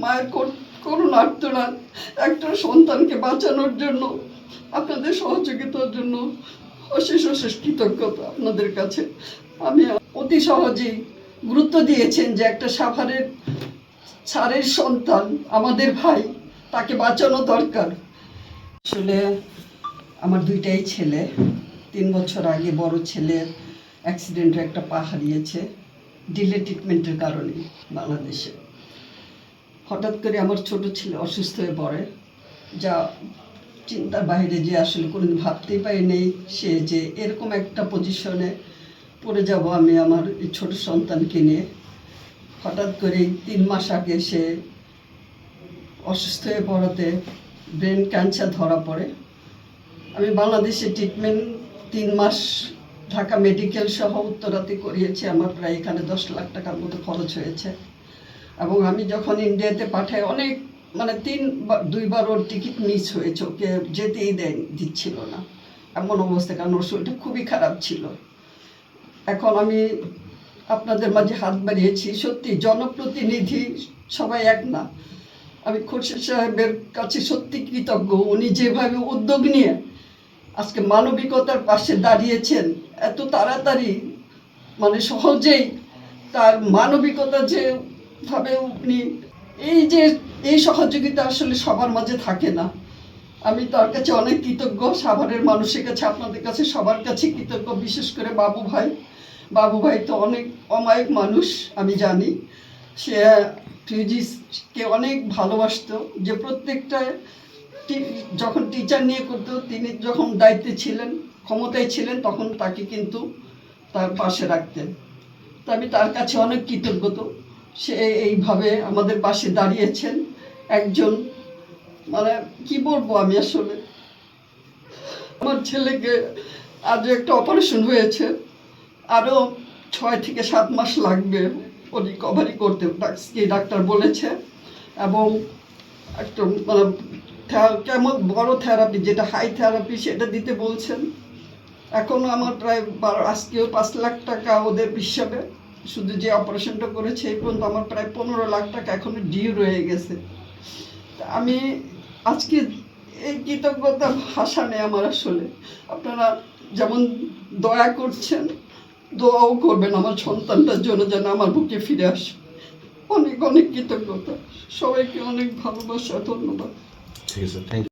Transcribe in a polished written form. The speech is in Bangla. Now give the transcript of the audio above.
মায়ের করুণ আর্তনাদ, একটা সন্তানকে বাঁচানোর জন্য আপনাদের সহযোগিতার জন্য অশেষ অশেষ কৃতজ্ঞতা আপনাদের কাছে। আমি অতি সহজেই গুরুত্ব দিয়েছেন যে একটা স্যারের সন্তান, আমাদের ভাই, তাকে বাঁচানো দরকার। আসলে আমার দুইটাই ছেলে। 3 বছর আগে বড় ছেলের অ্যাক্সিডেন্টে একটা পা হারিয়েছে ডিলে ট্রিটমেন্টের কারণে বাংলাদেশে। হঠাৎ করে আমার ছোট ছেলে অসুস্থ হয়ে পড়ে, যা চিন্তার বাইরে, যে আসলে কোনোদিন ভাবতেই পারিনি সে যে এরকম একটা পজিশনে পড়ে যাব আমি আমার এই ছোটো সন্তানকে নিয়ে। হঠাৎ করে 3 মাস আগে সে অসুস্থ হয়ে পড়াতে ব্রেন ক্যান্সার ধরা পড়ে। আমি বাংলাদেশে ট্রিটমেন্ট 3 মাস ঢাকা মেডিকেল সহ উত্তরাতে করিয়েছি। আমার প্রায় এখানে 10 লাখ টাকার মতো খরচ হয়েছে। এবং আমি যখন ইন্ডিয়াতে পাঠাই, অনেক মানে 2বার ওর টিকিট মিস হয়েছে, ওকে যেতেই দিচ্ছিল না, এমন অবস্থা, কারণ ওর শরীরটা খুবই খারাপ ছিল। এখন আমি আপনাদের মাঝে হাত বাড়িয়েছি, সত্যি জনপ্রতিনিধি সবাই এক না। আমি খুরশিদ সাহেবের কাছে সত্যি কৃতজ্ঞ। উনি যেভাবে উদ্যোগ নিয়ে আজকে মানবিকতার পাশে দাঁড়িয়েছেন, এত তাড়াতাড়ি মানে সহজেই তার মানবিকতা যেভাবে উনি এই সহযোগিতা আসলে সবার মাঝে থাকে না। আমি তার কাছে অনেক কৃতজ্ঞ, সাভারের মানুষের কাছে, আপনাদের কাছে, সবার কাছে কৃতজ্ঞ। বিশেষ করে বাবু ভাই তো অনেক অমায়িক মানুষ, আমি জানি। সে ফিউজিসকে অনেক ভালোবাসতো, যে প্রত্যেকটা যখন টিচার নিয়ে করতো, তিনি যখন দায়িত্বে ছিলেন, ক্ষমতায় ছিলেন, তখন তাকে কিন্তু তার পাশে রাখতেন। তো আমি তার কাছে অনেক কৃতজ্ঞ। সে এইভাবে আমাদের পাশে দাঁড়িয়েছেন একজন, মানে কি বলবো আমি আসলে। আমার ছেলেকে আজও একটা অপারেশন হয়েছে, আরও 6 থেকে 7 মাস লাগবে ও রিকভারি করতে, ডাক্তার বলেছে। এবং একটা মানে কেমন বড় থেরাপি, যেটা হাই থেরাপি, সেটা দিতে বলছেন। এখনও আমার প্রায় আজকেও 5 লাখ টাকা ওদের হিসাবে, শুধু যে অপারেশনটা করেছে এই পর্যন্ত আমার প্রায় 15 লাখ টাকা এখনো ডিউ রয়ে গেছে। আমি আজকে এই কৃতজ্ঞতা ভাষা নেই আমার আসলে। আপনারা যেমন দয়া করছেন, দোয়াও করবেন আমার সন্তানটার জন্য, যেন আমার বুকে ফিরে আসে। অনেক অনেক কৃতজ্ঞতা, সবাইকে অনেক ভালোবাসা, ধন্যবাদ। ঠিক আছে, থ্যাংক ইউ।